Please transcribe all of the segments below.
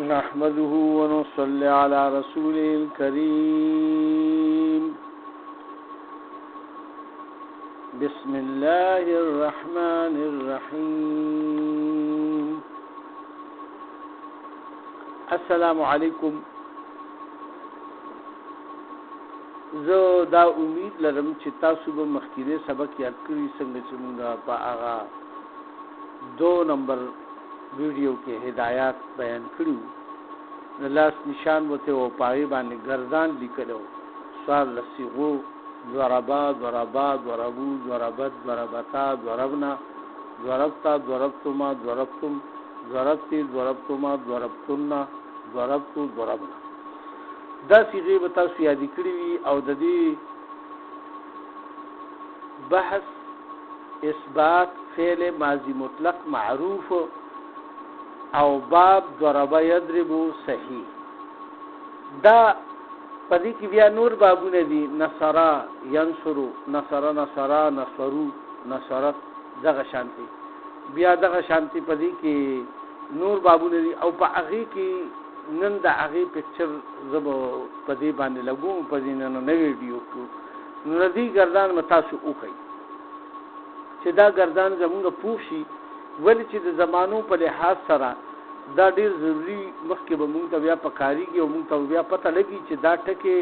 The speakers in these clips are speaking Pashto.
نحمده ونصلي على رسوله الكريم بسم الله الرحمن الرحيم السلام علیکم. زه دا امید لرم چې تاسو به مخکې سبق یاد کړی څنګه چې موږ په هغه 2 نمبر ویډیو کې هدایات بیان کړو. د لاس نشان وته او پای باندې گردان لیکلو سوال لسیغو ضربا ضربا ضربو ضربت ضربتا ضربنا ضربتا ضربتما ضربتم ضربتی ضربتما ضربتنا ضربتو ضربنا. دا صيغه به تاسو یاد کړی او د دې بحث اثبات فعل ماضی مطلق معروف او باب ضرب یضرب صحیح. دا پدې کې بیا نور بابونه دي، نصرا ينصرو نصر نصرا نصرو نصرت دغه شانتي، بیا دغه شانتي پدې کې نور بابونه دي او په هغه کې نن د هغه پکچر زب پدې باندې لګوم پدې نن نو ویډیو کو ندی گردان متاسو وکي چې دا گردان زموږ پوښي ولې چې د زمانو په لحاظ سره دا ډیر ضروری مخکې به مونږ ته بیا پکاريږي او مونږ ته بیا پته لګي چې دا ټکي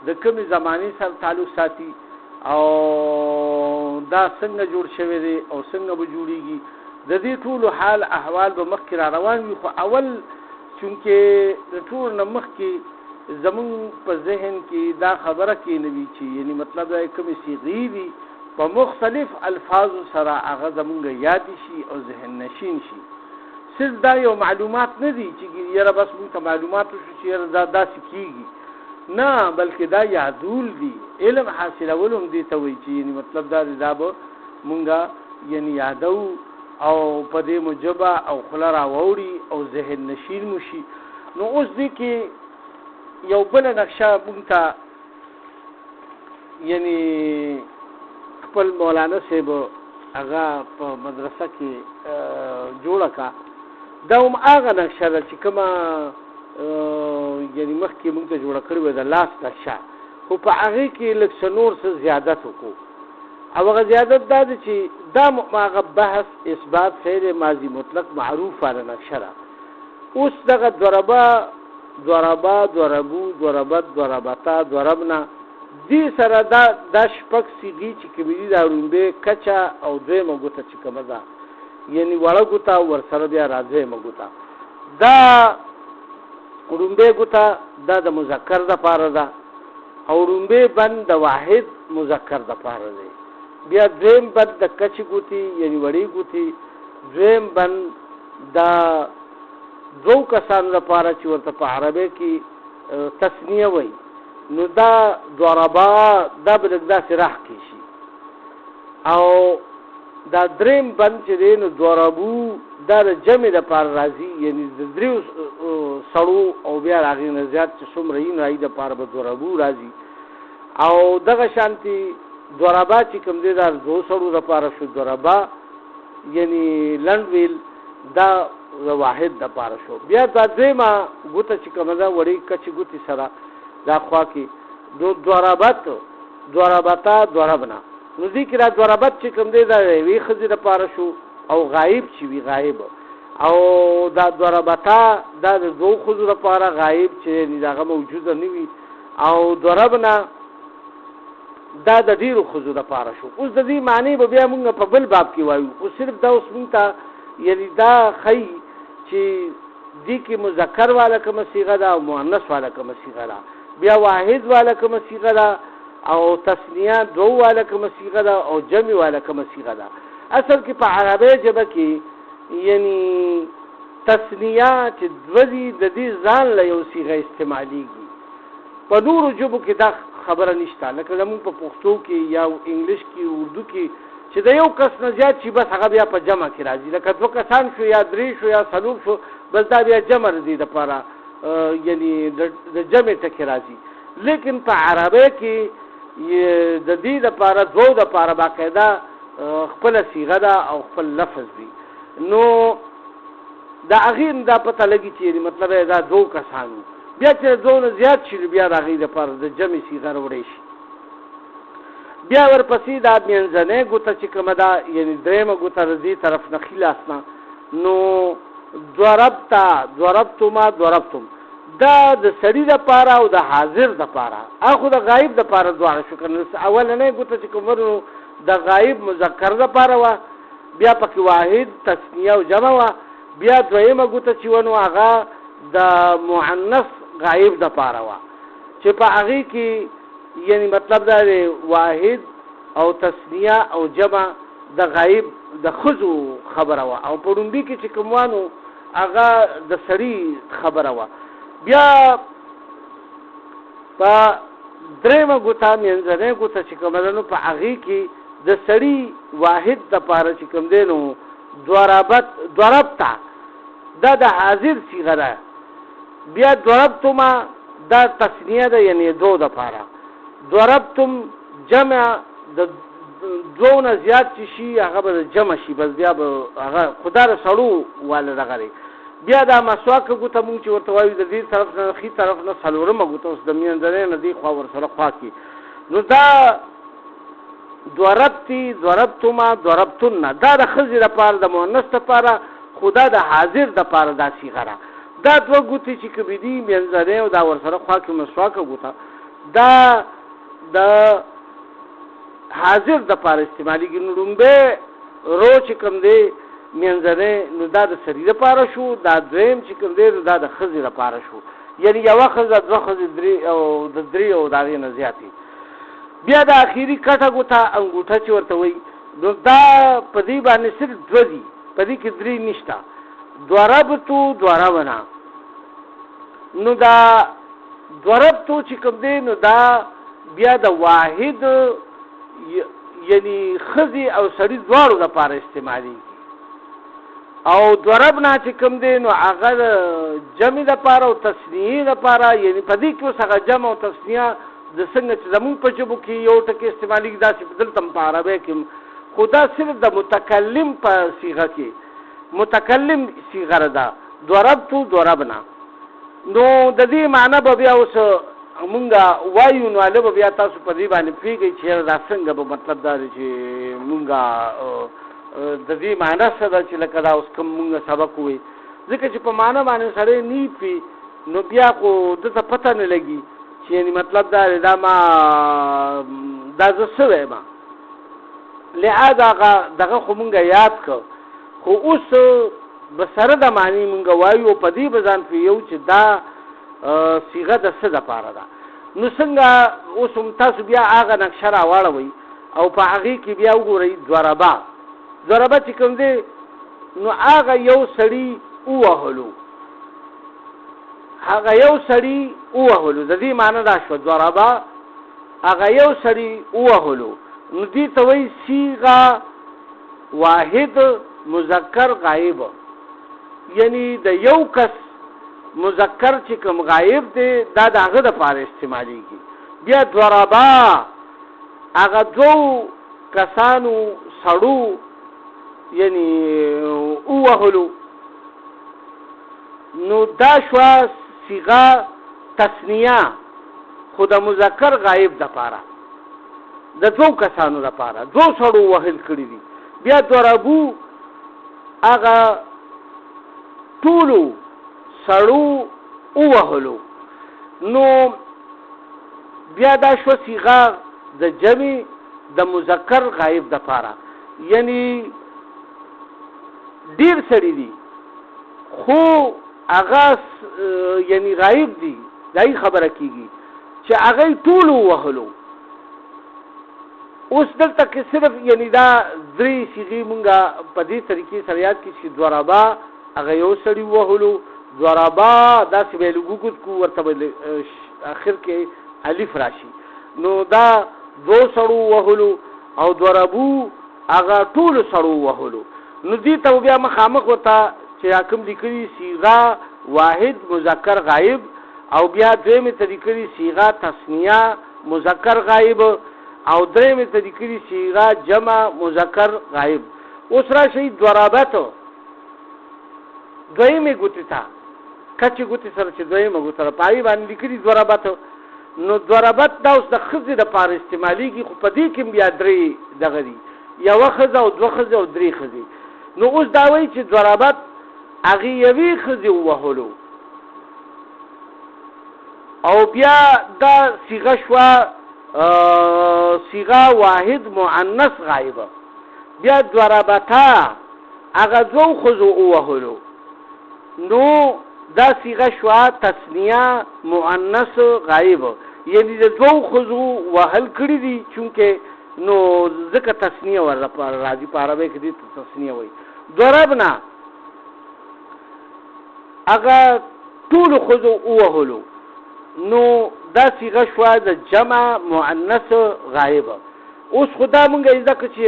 د کومې زماني سره تعلق ساتي او دا څنګه جوړ شوی دی او څنګه به جوړیږي. د دې ټول حال احوال به مخکې را روان وي، خو اول چونکه د ټول نه مخکې زمون په ذهن کې دا خبره کې نوي چې یعنی مطلب دا کومې صيغې دي په مختلف الفاظ سره هغه زمونږ یاد شي او ذهن نشین شي. صرف دا یو معلومات نه دي چې یاره بس موږ ته معلومات شو چې دا داسې کیږي، نه بلکې دا یادول دي، علم حاصلول هم دي ته وایي چې یعنی مطلب دا به مونږه یعنی یادو او په دې مجبه او خلا راوړي او ذهن نشین مشي. نو اوس دې کې یو بل نقشه مونږ ته یعنی خپل مولانا صاحب هغه په مدرسه کې جوړه کا، دا هم هغه نقشه ده چې کومه یعنی مخکې موږ ته جوړه کړې وه د لاس نقشه، خو په هغې کې لږ څه نور څه زیادت وکړو او هغه زیادت دا ده چې دا هغه بحث اثبات فعل ماضي مطلق معروف والا نقشه ده. اوس دغه ضربه ضربا ضربو ضربت ضربتا ضربنا دې سره دا شپږ صيغې چې کومې دي دا رومبه کچا او دویمه ګوته چې کومه ده یعنی وړه ګوته ورسره بیا راځي مګوته. دا رومبه ګوته دا د مذکر د پاره ده او رومبه بند د واحد مذکر د پاره ده. بیا دویم بند د کچ ګوتی یعنی وړي ګوتی، دویم بند دا دو کسان لپاره چې ورته په عربی کې تسنیه وایي، نو دا ضربا دا بلګدا سره کې شي. او دا دریم بند چې دی نو ضربو دا د جمع د پار راځي، یعنی د دریو سړو او بیا راغی نه زیات چې څومره یې نه د پار به ضربو راځي. او دغه شانتي ضربا چې کوم دی دا دو سړو د پار شو ضربا یعنی لندویل دا واحد د پار شو. بیا دا دیمه ګوته چې کومه دا وړي کچ ګوتی سره دا خوا کې دو ضربت ضربتا ضربنا. نو ذکر ضربت چې کوم دی دا وی خزي د پاره شو او غایب چې وی غایب، او دا ضربتا دا د دو خزو د پاره غایب چې دغه موجود نه وي، او ضربنا دا د ډیرو خزو د پاره شو. اوس د دې معنی به بیا موږ په بل باب کې وایو، خو صرف دا اوس موږ ته یعنی دا خی چې دې کې مذکر والا کوم صيغه ده او مؤنث والا کوم صيغه ده، بیا واحد والا کوم صيغه ده او تسنیه دو والا کوم صيغه ده او جمع والا کوم صيغه ده. اصل کې په عربی ژبه کې یعنی تسنیه چې دوی د دې ځان له یو صيغه استعماليږي، په نورو ژبو کې دا خبره نشته، لکه زموږ په پښتو کې یا انګلیش کې اردو کې چې د یو کس نه زیات شي بس هغه بیا په جمع کې راځي، لکه 2 کسان شو یا 3 شو یا 4 شو بس دا بیا جمع دي د لپاره یعنی د جمع ټکی راځي. لیکن په عربی کې د دې لپاره دو د لپاره باقاعده خپل صيغه ده او خپل لفظ دی. نو دا هغې دا پته لګي چې مطلب دا دو کسانو بیا چې دو نه زیات شي بیا د هغې دپاره د جمع صیغه راوړی شي. بیا ورپسې دا منځنۍ ګوته چې کومه ده یعنې درېیمه ګوته د دې طرف نه ښي لاس نه نو ضربته ضربتما ضربتم دا د سړي دپاره او د حاضر دپاره هغه د غایب دپاره دواړه شو که نه. اولنۍ ګوته چې کوم نو د غایب مذکر دپاره وه بیا پکې واحد تثنیه او جمع وه. بیا دویمه ګوته چې ونو هغه د مؤنث غایب دپاره وه چې په هغې کې یعنی مطلب دا دی واحد او تثنیه او جمع د غایب د ښځو خبره وه او په ړومبي کې چې کوم وانو هغه د سړي خبره وه. بیا په درېیمه ګوته منځنۍ ګوته چې کومه ده نو په هغې کې د سړي واحد دپاره چې کوم دی نو ضربته دا د حاضر صیغه ده. بیا ضربتما دا تثنیه ده یعنې دو دپاره. ضربتم جمع د دوو نه زیات چې شي هغه به جمع شي بس بیا به هغه خدا د سړو واله دغه دی. بیا دا مسواکه ګوته مونږ چې ورته وایو د دې طرف نه ښي طرف نه څلورمه ګوته اوس د منځنۍ نه دې خوا ورسره خوا کې نو دا ضربتي ضربتما ضربتن دا د ښځې دپاره د مؤنث دپاره خو دا د حاضر دپاره دا صیغه ده. دا دوه ګوتې چې کومې دي منځنۍ او دا ورسره خوا کې مسواکه ګوته دا د حاضر دپاره استعمالیږي. نو ړومبی رو چې کوم دی منځنۍ نو دا د سړي دپاره شو دا دویم چې کوم دی نو دا د ښځې دپاره شو یعنې یوه ښځه دوه ښځې درې او د درې او د هغې نه زیاتې. بیا د اخري کټه ګوته انګوټه چې ورته وایي نو دا په دې باندې صرف دوه دي په دې کې درې نشته. ضربتو ضربنا نو دا ضربتو چې کوم دی نو دا بیا د واحد یعنی ښځې او سړي دواړو دپاره استعمالیږي او ضربنا چې کوم دی نو هغه د جمع دپاره او تثنیې دپاره یعنی په دې کې اوس هغه جمع او تثنیه د څنګه چې زمونږ په ژبو کې یو ټکي استعمالیږي داسې دلته هم په عربۍ کې خو دا صرف د متکلم په صیغه کې متکلم صیغه ده ضربتو ضربنا. نو د دې معنی به بیا اوس مونږه وایو نو هله به بیا تاسو په دې باندې پوهېږئ چې دا څنګه به مطلب دا دی چې مونږه د دې معنی څه ده چې لکه دا اوس کوم مونږه سبق ووایي ځکه چې په معنی باندې سړی نه پوهي نو بیا خو دته پته نه لګي چې یعنې مطلب دا دی دا ما دا زه څه وایم لهذا دغه خو مونږه یاد کړ خو اوس به سره د معنی مونږه وایو په دې به ځان پوهیو چې دا صیغه د څه دپاره ده. نو څنګه اوس هم تاسو بیا هغه نقشه راواړوئ او په هغې کې بیا وګورئ ضربه چې کوم دی نو هغه یو سړي ووهلو هغه یو سړي ووهلو د دې معنی دا شوه ضربه هغه یو سړي ووهلو نو دې ته وایي صیغه واحد مذکر غایب یعنی د یو کس مذکر چې کوم غایب دی دا د هغه دپاره استعمالیږي. بیا ضربا هغه دوو کسانو سړو یعنی ووهلو نو دا شوه صیغه تثنیه خو د مذکر غایب دپاره د دوو کسانو دپاره دوو سړو وهل کړي دي. بیا ضربو هغه ټولو سړو ووهلو نو بیا دا شو صیغه د جمع د مذکر غایب دپاره یعنی ډیر سړي دي خو هغه یعنی غایب دي دای خبره کیږي چې هغه ټول وهلو. اوس دلته کې صرف یعنی دا درې صيغې مونږه په دې طریقې سره یاد کړو چې ضربا هغه یو سړي وهلو ضربا دا چې ویل وګت کو ورته اخر کې الف راشي نو دا دو سړو وهلو او ضربو هغه ټول سړو وهلو. نو دې ته بیا مخامخ وته چې حکم لیکلي صيغه واحد مذکر غائب او بیا دویمه طریقې صيغه تثنیه مذکر غائب او درېمه طریقې صيغه جمع مذکر غائب. اوس راشي ضربات دویمه ګوتې ته کچې ګوتې سره چې دویمه ګوته پای باندې لیکلي ضربت نو ضربت دا اوس د ښځې دپاره استعمالیږي خو په دې کې بیا درې دغه دي یوه ښځه او دوه ښځې او درې ښځې نو اوس دا وایي چې ضربت هغې یوې ښځې ووهلو او بیا دا صیغه شوه صیغه واحد مؤنث غایبه بیا ضربتا هغه دوو ښځو ووهلو نو دا صیغه شوه تثنیه مؤنث غایب یعنی د دوو ښځو وهل کړي دي چونکې نو ځکه تثنیه ورلپاره راځي په عربۍ کې دې تثنیه وایي ضربنا هغه ټولو ښځو ووهلو نو دا صیغه شوه د جمع مؤنث غایبه اوس خو دا مونږ زده کړو چې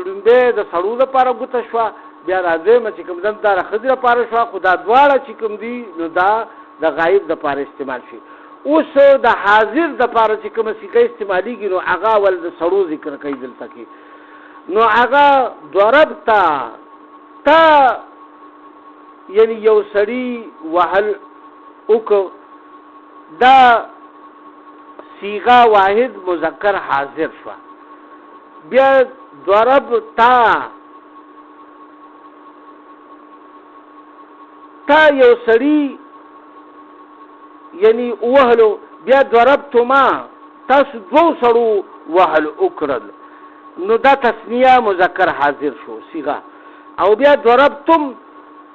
لومبۍ د سړو لپاره ګوته شوه بیا را دویمه چې کوم دا د ښځې لپاره شوه خو دا دواړه چې کوم دي نو دا د غایب دپاره استعمال شي اوس د حاضر دپاره چې کومه صیغه استعمالیږي نو هغه اول د سړو ذکر کوي دلته کې نو هغه ضربته تا یعنی یو سړي وهل وکړو دا صیغه واحد مذکر حاضر شوه بیا ضربتا تا یو سړي یعنی وهلو بیا ضربتما تاسو دوو سړو وهل وکړل نو دا تثنیه مذکر حاضر شو صیغه او بیا ضربتم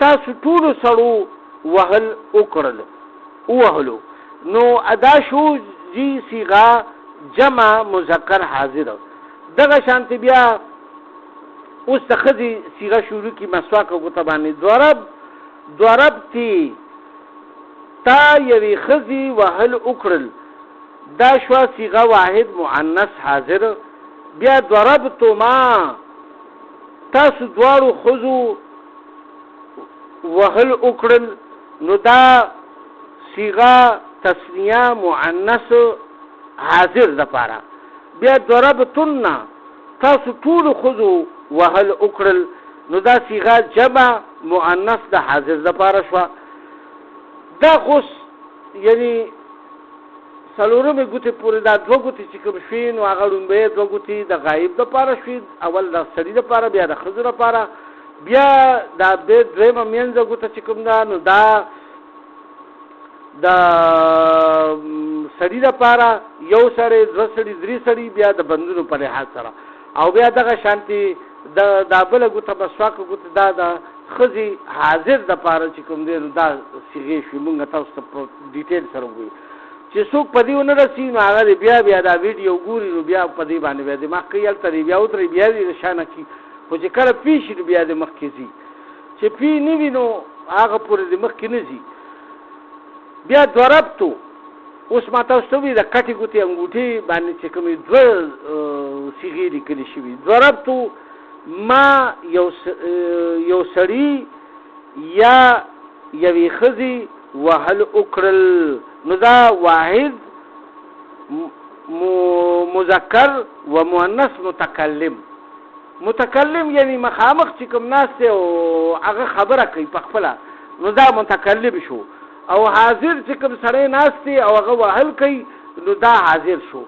تاسو ټولو سړو وهل وکړل وهلو نو ادا شو جی صیغه جمع مذکر حاضر دغه شانتی بیا اوس د ښځې صیغه شروع کی مسواک ګوته باندې ضربتی تا یوې ښځې وهل وکړل دا شوه صیغه واحد مؤنث حاضر بیا ضربتما تاسو دواړو ښځو وهل وکړل نو دا صیغه تثنیه مؤنث حاضر دپاره بیا ضربتن تاسو ټولو ښځو وهل وکړل نو دا صیغه جمع مؤنث د حاضر دپاره شوه دا خوس یعنی څلورمې ګوتې پورې دا دوه ګوتې چې کوم شوي نو هغه لومبۍ دوه ګوتې د غایب دپاره شوي اول د سړي دپاره بیا د ښځو دپاره بیا دا دویمه منځه ګوته چې کوم ده نو دا د سړي دپاره یو سړی دوه سړي درې سړي بیا د بندونو په لحاظ سره او بیا دغه شانتي دا بله ګوته مسواکه ګوته دا د ښځې حاضر دپاره چې کوم دی نو دا صیغې شوي مونږ تاسو ته په ډیټیل سره ووایو چې څوک په دې ونه رسي نو هغه دی بیا دا ویډیو ګوري نو بیا په دې باندې بیا دماغ کوي هلته دی بیا ودرې بیا دې د شانه کي خو چې کله پی شي نو بیا د مخکې ځي چې پی نه وي نو هغه پورې د مخکې نه ځي بیا ضربتو اوس ما تاسو ته ووایي د کټې ګوتې انګوټې باندې چې کومې دوه صیغې لیکلې شوي ضربتو ما یو سړي یا یوې ښځې وهل وکړل نو دا واحد مذکر و مؤنث متکلم یعنی مخامخ چې کوم ناست دی او هغه خبره کوي په خپله نو دا متکلم شو او حاضر چې کوم سړی ناست دی او هغه وهل کوي نو دا حاضر شو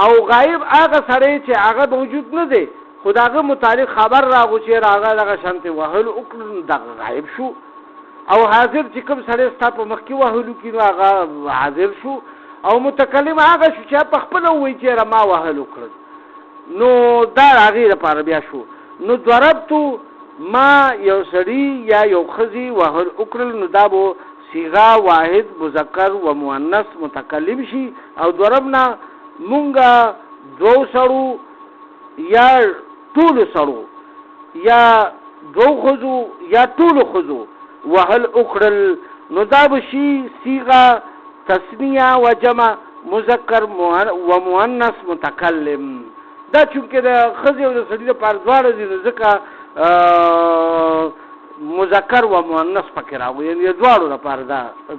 او غایب هغه سړی چې هغه موجود نه دی خو د هغه متعلق خبر راغو چې هغه دغه شانتې وهل وکړل نو دغه غایب شو او حاضر چې کوم سړی ستا په مخکې وهلو کي نو هغه حاضر شو او متکلم هغه شو چې په خپله ووایي چې ما وهل وکړل نو دا هغې لپاره بیا شو نو ضربتو ما یو سړي یا یو ښځې وهل وکړل نو دا به صیغه واحد مذکر و مؤنث متکلم شي او ضربنا مونږه دوو سړو یا ټولو سړو یا دوو ښځو یا ټولو ښځو وهل وکړل نو دا به شي صیغه تثنیه و جمع مذکر و مؤنث متکلم دا چونکې د ښځې او د سړي دپاره دواړه دي نو ځکه مذکر و مؤنث پکې راغو یعنې د دواړو لپاره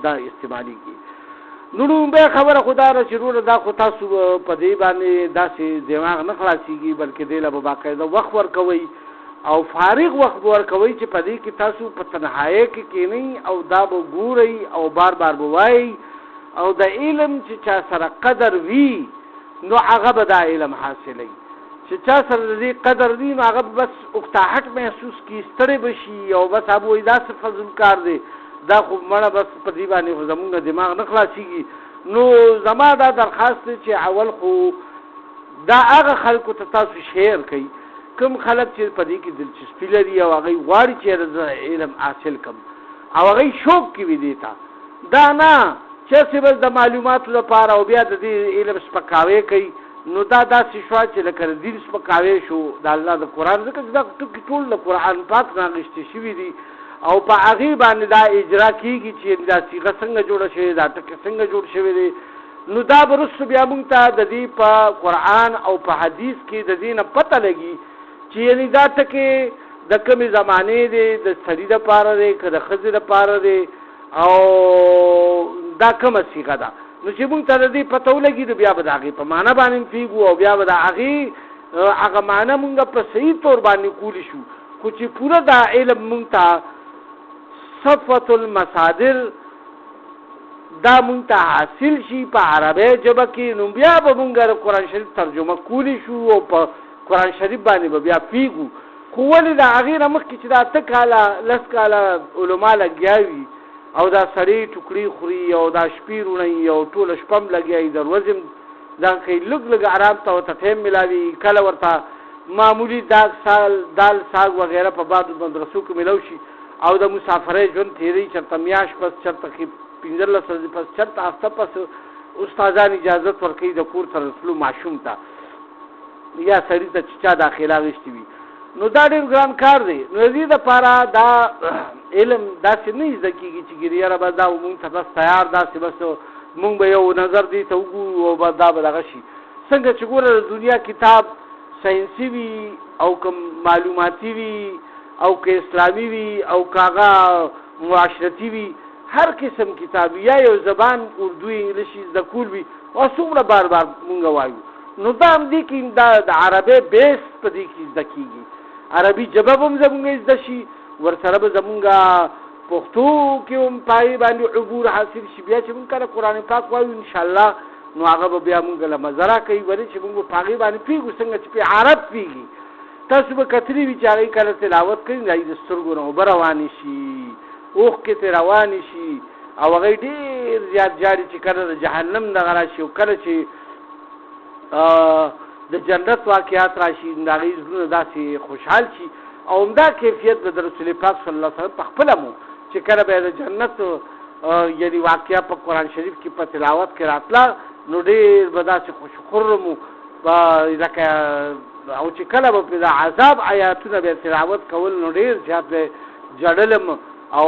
دا استعمالیږي نو لومبۍ خبره خو دا ده چې وروره دا خو تاسو په دې باندې داسې دماغ نه خلاصېږي بلکې دې له به باقاعده وخت ورکوئ او فارغ وخت ورکوي چې په دې کې تاسو په تنهایی کې کینی او دا به ګورئ او بار بار به وایي او د علم چې چا سره قدر وي نو هغه به دا علم حاصلوي چې چا سره د دې قدر وي نو هغه بس اکتاحت محسوس کړي ستړی به شي او بس هغه وایي دا څه فضل کار دی دا خو مړه بس په دې باندې خو زمونږ دماغ نه خلاصېږي نو زما دا درخواست دی چې اول خو دا هغه خلکو ته تاسو شیر کوي کوم خلک چې په دې کې دلچسپي لري او هغه غواړي چې علم حاصل کړم او هغه شوق کوي دې ته دا نه چې بس د معلوماتو لپاره او بیا د دې علم سپکاوی کوي نو دا داسې شو چې لکه دین سپکاوی شو د الله د قرآن ځکه چې دا ټول د قرآن پاک نه اخیستې شوي دي او په هغې باندې دا اجرا کېږي چې دا صیغه څنګه جوړه شوې دا ټکي څنګه جوړ شوی دی نو دا به وروسته بیا موږ ته د دې په قرآن او په حدیث کې د دې نه پته لګي چې یعنې دا ټکې د کومې زمانې دی د سړي دپاره دی که د ښځې دپاره دی او دا کومه صیغه ده نو چې موږ ته د دې پته ولګي نو بیا به د هغې په معنی باندې پوهېږو او بیا به د هغې هغه معنی موږ په صحیح طور باندې کولی شو خو چې پوره دا علم موږ ته صفوة المصادر دا مونږ ته حاصل شي په عربی ژبه کې نو بیا به مونږ د قرآن شریف ترجمه کولی شو او په قرآن شریف باندې به بیا پوهېږو خو ولې د هغې نه مخکې چې دا 8 کاله 10 کاله علما لګیا وي او دا سړی ټوکړي خوري او دا شپې روڼوي او ټوله شپه هم لګیا وي د ورځې هم دا کوي لږ لږ آرام ته ورته ټایم میلاوي کله ورته معمولي دال ساګ وغیره په بعضو مدرسو کې میلاو شي او د مسافرۍ ژوند تېروي چېرته میاشت پس چېرته 15 ورځې پس چېرته هفته پس استادان اجازت ورکوي د کور ته رسلو ماشوم ته یا سړي ته چې چا داخله اخیستې وي نو دا ډېر ګران کار دی نو د دې دپاره دا علم داسې نه زده کېږي چې ګیرې یاره بس دا مونږ ته بس تیار داسې بس مونږ به یو نظر دې ته وګورو او بس دا به دغه شي څنګه چې ګوره د دنیا کتاب ساینسي وي او که معلوماتي وي او که اسلامي وي او که هغه معاشرتي وي هر قسم کتاب یا یو زبان اردو انګلیسي زده کول وي او څومره بار بار مونږ وایو نو دا هم دې کې دا د عربۍ بیس په دې کې زده کېږي عربي ژبه به هم زمونږ زده شي ورسره به زمونږ پښتو کې هم په هغې باندې عبور حاصل شي بیا چې مونږ کله قرآن پاک وایو انشاءالله نو هغه به بیا مونږ له مزه راکوي ولې چې مونږ په هغې باندې پوهېږو څنګه چې په عرب پوهېږي تاسو به کتلي وي چې هغې کله تلاوت کوي د هغې د سترګو نه اوبه روانې شي اوښکې ترې روانې شي او هغې ډېر زیات جاړي چې کله د جهنم دغه راشي او کله چې د جنت واقعات راشي د هغې زړونه داسې خوشحال شي او همدا کیفیت به د رسول پاک صلی الله علیه وسلم په خپله مو چې کله به د جنت یعنې واقعه په قرآن شریف کې په تلاوت کې راتله نو ډېر به داسې خوشخرم لکه او چې کله به د عذاب آیاتونه به تلاوت کول نو ډېر زیات به جړلم او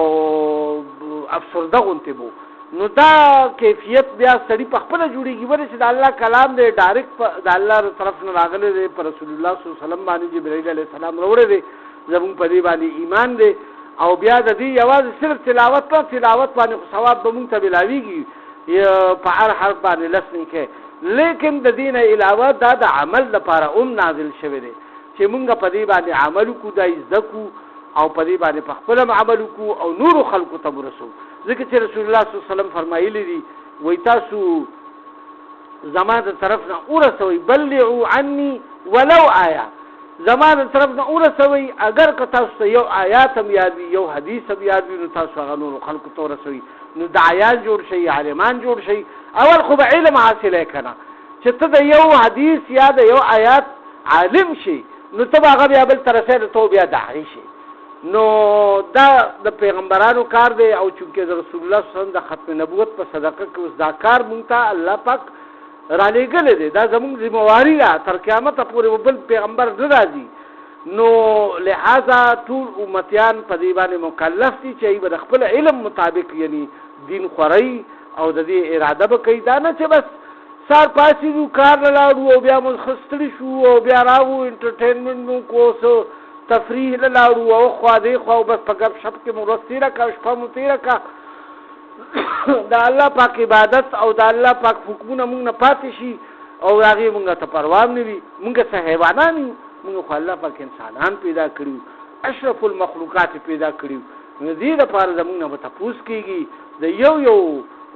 افسرده غوندې بو نو دا کیفیت بیا سړي په خپله جوړېږي ولې چې د الله کلام دی ډایرکټ د الله طرف نه راغلی دی په رسول الله صلی الله علیه وسلم باندې جبرائیل علیه السلام راوړی دی زمونږ په دې باندې ایمان دی او بیا د دې یوازې صرف تلاوت نه تلاوت باندې خو ثواب به مونږ ته ملاویږي په هر حرف باندې لس نیکۍ لیکن د دې نه علاوه دا د عمل لپاره هم نازل شوی دی چې مونږ په دې باندې عمل وکړو دا زده کړو او په دې باندې په خپل عمل وکړو او نورو خلکو ته ورسوو ځکه چې رسول الله صلی الله علیه وسلم فرمایلی دي وایي تاسو زما د طرف نه ورسوئ بلغوا عني ولو آیه زما د طرف نه ورسوئ اگر که تاسو ته یو آیات هم یاد وي یو حدیث هم یاد وي نو تاسو هغه نورو خلکو ته ورسوئ نو داعیان جوړ شئ عالمان جوړ شئ اول خو به علم حاصلی که نه چې ته د یو حدیث یا د یو آیات عالم شي نو ته به هغه بیا بل ته رسوې د تو بیا داعی شي نو دا د پیغمبرانو کار دی او چونکې د رسول الله صلی الله علیه وسلم د ختم نبوت په صدقه کې اوس دا کار مونږ ته الله پاک رالیږلی دی دا زمونږ ذمواري ده تر قیامته پورې بل پیغمبر نه راځي نو لہذا ټول امتیان په دې باندې مکلف دي چې به د خپل علم مطابق یعنی دین خورئ او د دې اراده به کوي دا نه چې بس سار پاسېږو کار نه لاړو او بیا مو ستړي شو او بیا راغو انټرټینمنټ مو کو تفریح له لاړو او خوا دې خوا بس په ګپ شپ کې مو ورځ تېره کړه شپه مو تېره کړه د الله پاک عبادت او د الله پاک حکمونه مونږ نه پاتې شي او هغې مونږ ته پروا هم نه وي مونږ څه حیوانان یو موږ خو الله پاک انسانان پیدا کړیو اشرف المخلوقات پیدا کړیو نو دې لپاره زموږ نه تپوس کیږي د یو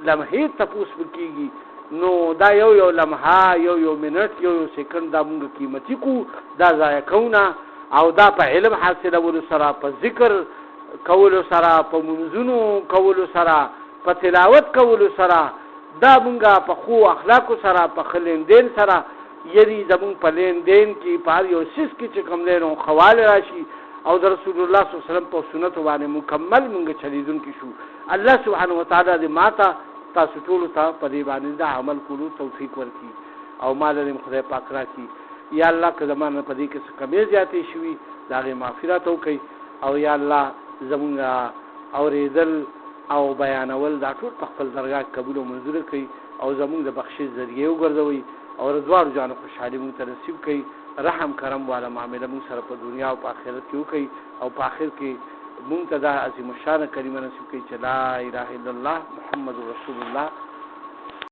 لمحې تپوس کیږي نو دا یو لمحه یو منټ یو سکند دا موږ قیمتي کو دا ضایع کوونه او دا په علم حاصلولو سره په ذکر کولو سره په منځونو کولو سره په تلاوت کولو سره دا مونږه په خو اخلاقو سره په خلین دین سره یری زمون په لین دین کې په یو سیس کې چې کوم دینو خوال راشي او د رسول الله صلی الله علیه وسلم په سنت باندې مکمل مونږ چلیدون کې شو الله سبحانه وتعالى دې ماته تاسو ټول ته په دې باندې دا عمل کولو توفیق ورکړي او مال دې خدای پاک راکړي یا الله که زمانه په دې کې څه کمی زیاتې شوي دا غي معافرت وکړي او یا الله زمونږ اوریدل او بیانول دا ټول په خپل درگاه قبول او منظور کړي او زمونږ د بخشش ذریعہ وګرځوي او رضوان جان خوشحالي مونږ ته نصیب کړي رحم کرم والا معاملې مونږ سره په دنیا او په آخرت کې وکړي او په آخر کې مونږ ته دا عظیم الشان کلمه نصیب کړي چې لا اله الا الله محمد رسول الله